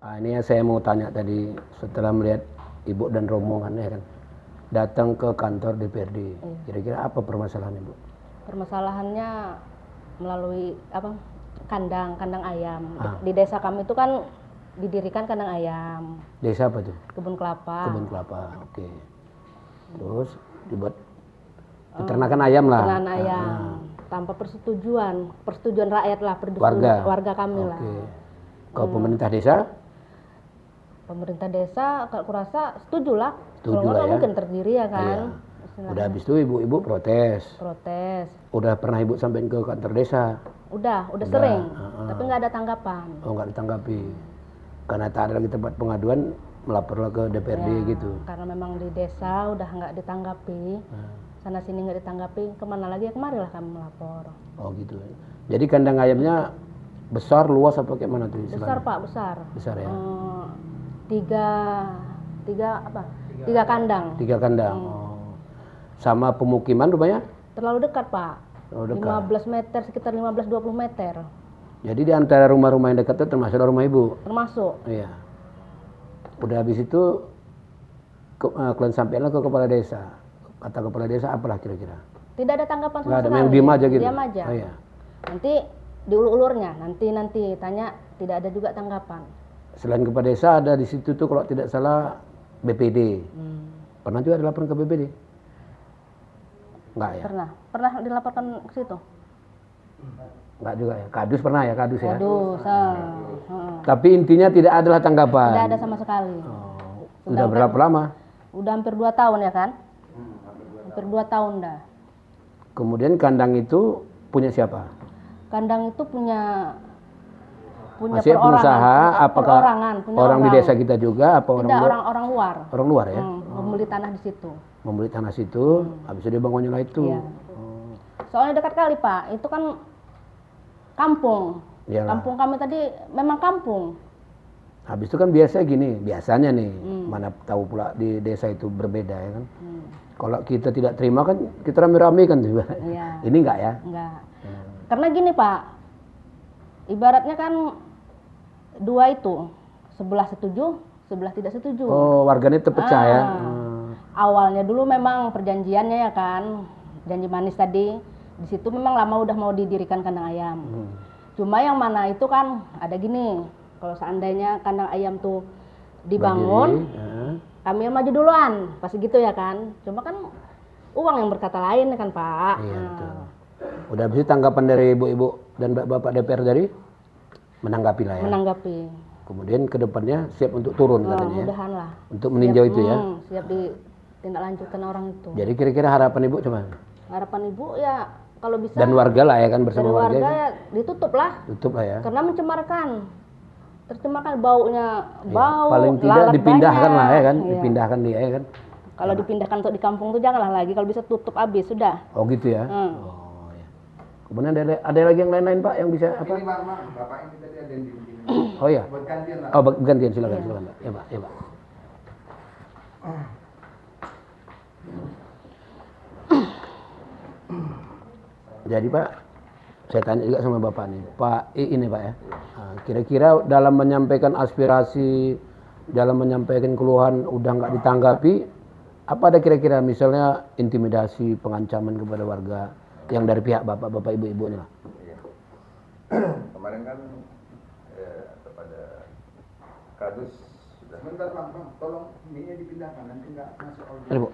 Ini yang saya mau tanya tadi setelah melihat Ibu dan rombongannya kan datang ke kantor DPRD. Kira-kira apa permasalahan Ibu? Permasalahannya melalui kandang ayam. Di desa kami itu kan didirikan kandang ayam. Desa apa tuh? Kebun kelapa. Kebun kelapa, oke. Terus dibuat peternakan ayam lah. Peternakan ayam. Tanpa persetujuan rakyat lah, warga kami lah. Kalau pemerintah desa? Pemerintah desa, aku rasa setuju lah. Setuju lah ya. Mungkin terdiri ya kan. Iya. Udah habis itu ibu protes. Udah pernah Ibu sampein ke kantor desa? Udah sering. Tapi nggak ada tanggapan. Oh, nggak ditanggapi. Karena tak ada lagi tempat pengaduan, melaporlah ke DPRD gitu. Karena memang di desa udah nggak ditanggapi. Sana sini nggak ditanggapi, kemana lagi ya, kemarilah kami melapor. Oh gitu. Jadi kandang ayamnya besar, luas apa kayak mana tuh? Besar Pak, besar. Besar ya. Tiga kandang. Sama pemukiman rumahnya? Terlalu dekat Pak. Terlalu dekat. 15 meter, sekitar 15-20 meter. Jadi di antara rumah-rumah yang dekat itu termasuk rumah Ibu? Termasuk. Iya. Udah habis itu kalian sampaikanlah ke kepala desa. Kata kepala desa apalah kira-kira? Tidak ada tanggapan sama sekali. Nggak ada, diam aja gitu? Diam aja. Oh, iya. Nanti diulur-ulurnya, nanti tanya, tidak ada juga tanggapan. Selain kepala desa ada di situ tuh kalau tidak salah BPD. Pernah juga dilaporkan ke BPD? Enggak ya? Pernah dilaporkan ke situ? Enggak juga ya? Kadus pernah ya? Kadus ya? Tapi intinya tidak adalah tanggapan? Tidak ada sama sekali. Udah berapa lama? Udah hampir 2 tahun ya kan? Hampir 2 tahun dah. Kemudian kandang itu punya siapa? Kandang itu punya Masih pengusaha, apakah orang di desa kita juga? Apa tidak, orang luar. Orang luar ya? Membeli tanah di situ. Membeli tanah situ, habis itu dia bangunnya lah itu. Iya. Soalnya dekat kali Pak, itu kan kampung. Iyalah. Kampung kami tadi memang kampung. Habis itu kan biasanya nih, mana tahu pula di desa itu berbeda ya kan. Kalau kita tidak terima kan kita rame-rame kan juga. Iya. Ini enggak ya? Enggak. Karena gini Pak, ibaratnya kan 2 itu, sebelah setuju, sebelah tidak setuju. Oh, warganya terpecah ya? Awalnya dulu memang perjanjiannya ya kan, janji manis tadi, di situ memang lama udah mau didirikan kandang ayam. Cuma yang mana itu kan ada gini, kalau seandainya kandang ayam tuh dibangun, kami yang maju duluan, pasti gitu ya kan. Cuma kan uang yang berkata lain kan Pak. Iya betul. Udah habis tanggapan dari ibu-ibu dan bapak DPR dari menanggapi lah ya. Menanggapi. Kemudian ke depannya siap untuk turun katanya. Mudahan lah. Untuk meninjau itu ya. Siap ditindaklanjutkan orang itu. Jadi kira-kira harapan ibu cuma? Harapan ibu ya kalau bisa. Dan warga lah ya kan bersama warga. Warga ya ditutup lah. Tutup lah ya. Karena tercemarkan baunya, bau. Paling tidak dipindahkan banyak. Lah ya kan, Iya. dipindahkan dia ya kan. Kalau dipindahkan untuk di kampung tuh janganlah lagi, kalau bisa tutup habis sudah. Oh gitu ya. Oh ya. Kemudian ada lagi yang lain-lain Pak yang bisa apa? Ini Bapak ini tadi ada yang Oh ya. buat gantian lah. Oh gantian silakan Pak. Ya Pak, ya Pak. Jadi Pak, saya tanya juga sama Bapak nih, Pak ini Pak ya. Kira-kira dalam menyampaikan aspirasi, dalam menyampaikan keluhan udah nggak ditanggapi, apa ada kira-kira misalnya intimidasi, pengancaman kepada warga yang dari pihak bapak-bapak ibu-ibu nih lah? Kemarin kan kepada Kadus sudah. Bentar Bang, tolong minyak dipindahkan nanti nggak masuk audio. Ini Bu.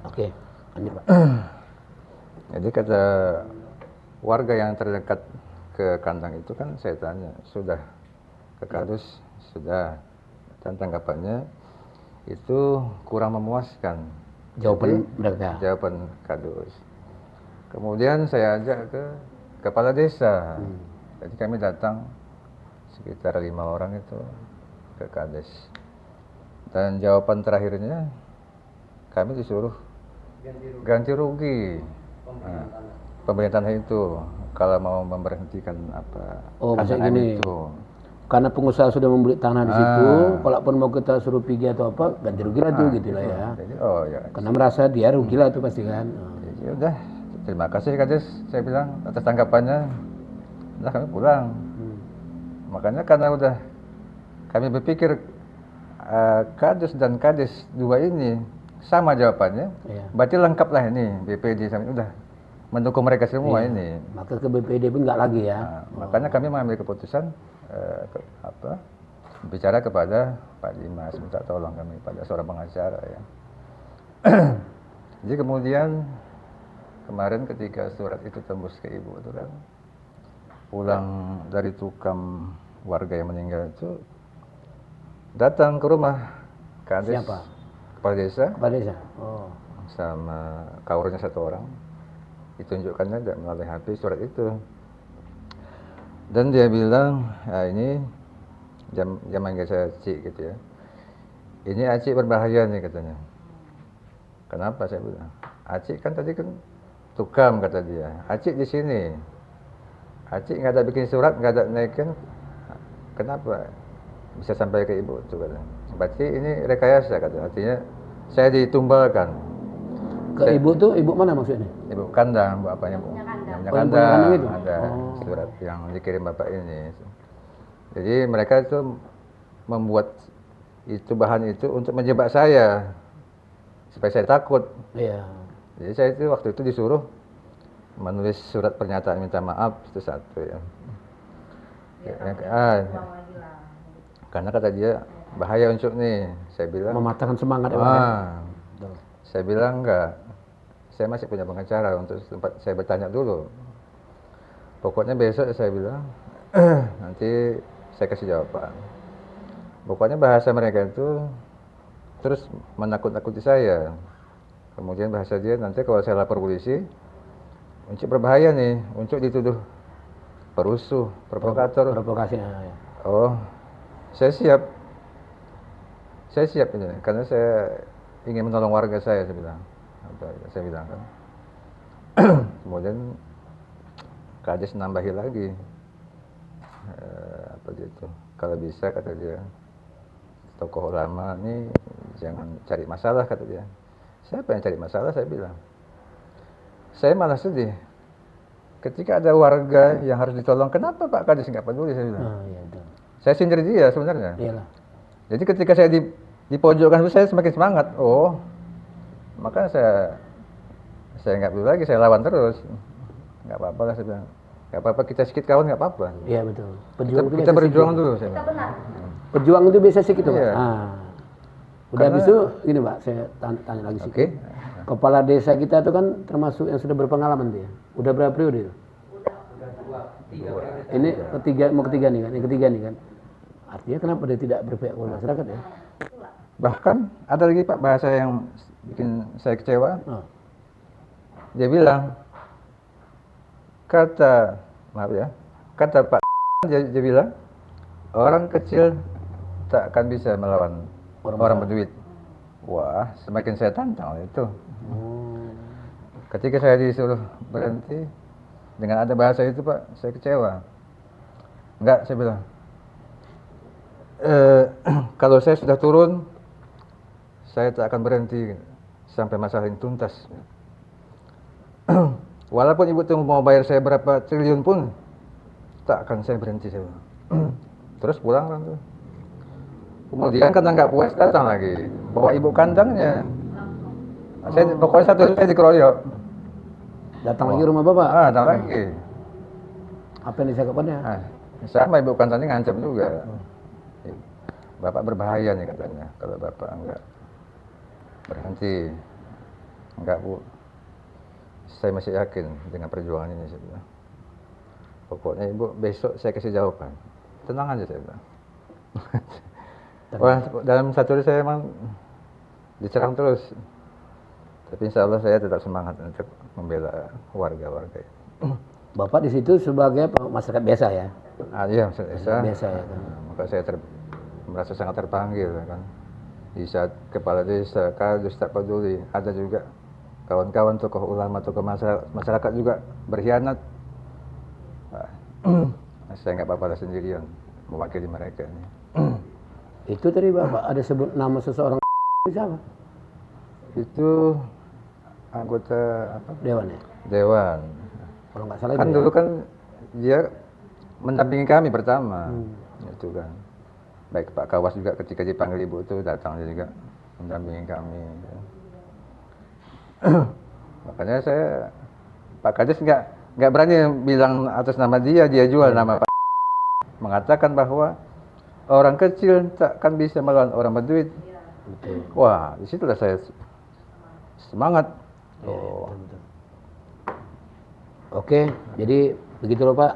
Oke. Lanjut Pak. Jadi kata warga yang terdekat ke kandang itu kan saya tanya, sudah ke Kadus, sudah, dan tanggapannya itu kurang memuaskan. Jawaban mereka. Jawaban Kadus. Kemudian saya ajak ke kepala desa. Jadi kami datang sekitar 5 orang itu ke Kades. Dan jawaban terakhirnya kami disuruh ganti rugi. Pemerintahan itu kalau mau memberhentikan apa maksudnya gini, itu. karena pengusaha sudah membeli tanah di situ, kalaupun mau kita suruh pergi atau apa, ganti rugi lah tuh gitu lah ya. Jadi, ya. Karena merasa dia rugi lah tuh pasti kan. Jadi udah, terima kasih Kades, saya bilang atas tanggapannya. Udah kami pulang. Makanya karena udah kami berpikir Kades dan Kades dua ini sama jawabannya, Iya. berarti lengkap lah ini BPD sama udah mendukung mereka semua ini. Maka ke BPD pun nggak lagi ya. Nah, makanya kami mengambil keputusan bicara kepada Pak Dimas, minta tolong kami pada seorang pengacara ya. Jadi kemudian kemarin ketika surat itu tembus ke ibu itu kan, pulang dari tukang warga yang meninggal itu datang ke rumah Kades, Siapa? kepala desa Kepala desa. Oh. sama kaurnya satu orang, ditunjukkannya melalui HP surat itu. Dan dia bilang, ini dia manggil saya Cik gitu ya. Ini Acik berbahaya nih katanya. Kenapa saya bilang? Acik kan tadi kan tukang kata dia. Acik di sini. Acik nggak ada bikin surat, nggak ada naikin. Kenapa bisa sampai ke ibu tuh katanya. Berarti ini rekayasa katanya. Artinya saya ditumbalkan. Ke ibu tuh, ibu mana maksudnya? Ibu kandang, bapaknya Bu. Yang Oh, ibu kandang itu? ada surat yang dikirim bapak ini. Jadi mereka itu membuat itu bahan itu untuk menjebak saya supaya saya takut. Iya. Jadi saya itu waktu itu disuruh menulis surat pernyataan minta maaf itu satu ya. Karena kata dia bahaya untuk nih, saya bilang. Mematahkan semangat ya, Pak, ya? Betul. Saya bilang enggak. Saya masih punya pengacara untuk tempat saya bertanya dulu. Pokoknya besok saya bilang nanti saya kasih jawaban. Pokoknya bahasa mereka itu terus menakut-nakuti saya. Kemudian bahasa dia nanti kalau saya lapor polisi, untuk berbahaya nih, untuk dituduh perusuh, provokator. Provokasi. Ya. Oh, saya siap. Saya siap ini, karena saya ingin menolong warga saya bilang. Saya bilang kan. Kemudian Kades nambahi lagi. Apa gitu. Kalau bisa kata dia, tokoh ulama ini jangan cari masalah kata dia. Siapa yang cari masalah saya bilang. Saya malah sedih. Ketika ada warga yang harus ditolong, kenapa Pak Kades nggak peduli saya bilang. Iya, betul. Saya sindir dia sebenarnya. Iyalah. Jadi ketika saya di pojokan saya semakin semangat. Oh, maka saya nggak perlu lagi, saya lawan terus. Nggak apa-apa lah saya bilang. Nggak apa-apa, kita sedikit kawan nggak apa-apa. Iya betul. Pejuang itu Kita biasa berjuang sedikit. dulu saya bilang. Pejuang itu biasa sih gitu, Pak. Iya. Udah habis itu gini, Pak, saya tanya lagi sih. Oke. Kepala desa kita itu kan termasuk yang sudah berpengalaman dia. Udah berapa periode itu? Ini ketiga nih kan, yang ketiga nih kan. Artinya kenapa dia tidak berpihak kepada masyarakat ya? Bahkan ada lagi Pak bahasa yang bikin saya kecewa. Oh. Dia bilang, kata Pak dia bilang, orang kecil tak akan bisa melawan orang berduit. Wah, semakin saya tantang itu. Ketika saya disuruh berhenti, dengan ada bahasa itu Pak, saya kecewa. Enggak, saya bilang, kalau saya sudah turun, saya tak akan berhenti sampai masalah ini tuntas. Walaupun ibu tuh mau bayar saya berapa triliun pun, tak akan saya berhenti saya bilang. Terus pulang kan tuh. Kemudian karena nggak puas datang lagi, bawa ibu kandangnya. Pokoknya satu saya dikeroyok. Datang lagi rumah Bapak? Datang lagi. Apa yang disangkapannya? Sama ibu kandangnya ngancam juga. Bapak berbahaya nih katanya, kalau Bapak enggak berhenti. Enggak Bu, saya masih yakin dengan perjuangan ini saya bilang. Pokoknya Ibu besok saya kasih jawaban. Tenang aja saya bilang. Wah, dalam satu hari saya emang diserang terus. Tapi insya Allah saya tetap semangat untuk membela warga-warga. Bapak di situ sebagai masyarakat biasa ya? Iya, masyarakat biasa ya kan. Maka saya merasa sangat terpanggil kan. Di saat kepala desa, kadus tak peduli, ada juga kawan-kawan tokoh ulama, tokoh masyarakat juga berkhianat. Saya nggak apa-apa sendirian. mewakili mereka ini. Itu tadi Bapak ada sebut nama seseorang siapa? Itu anggota apa? Dewan ya? Dewan. Kalau nggak salah Kan itu dulu ya? kan dia mendampingi kami pertama, itu kan. Baik Pak Kawas juga ketika dipanggil Ibu itu datang dia juga mendampingi kami. Makanya saya Pak Kades nggak berani bilang atas nama dia jual nama Pak. Mengatakan bahwa orang kecil takkan bisa melawan orang berduit. Betul. Wah, disitulah saya semangat. Iya, betul, betul. Oke, jadi begitu loh Pak.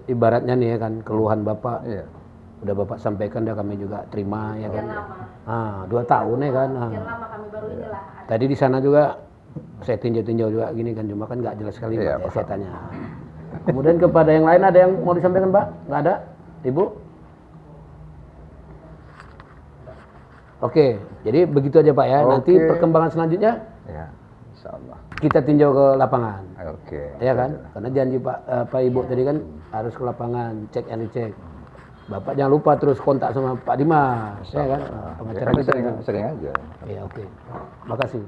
Ibaratnya nih ya kan keluhan Bapak Iya. udah Bapak sampaikan, dah kami juga terima ya kan. lama. 2 tahun ya kan. Sekian lama kami baru inilah. Tadi di sana juga saya tinjau-tinjau juga gini kan, cuma kan nggak jelas sekali Iya, Pak, ya, paham. saya tanya. Kemudian kepada yang lain ada yang mau disampaikan Pak? Nggak ada? Ibu? Oke, jadi begitu aja Pak ya. Nanti Oke. perkembangan selanjutnya Ya, insya Allah. kita tinjau ke lapangan. Oke. Ya kan? Karena janji Pak Ibu tadi kan harus ke lapangan, cek and recheck. Bapak jangan lupa terus kontak sama Pak Dimas, ya kan? Ya, Pengacara kami kita. sering aja. Ya oke. Makasih.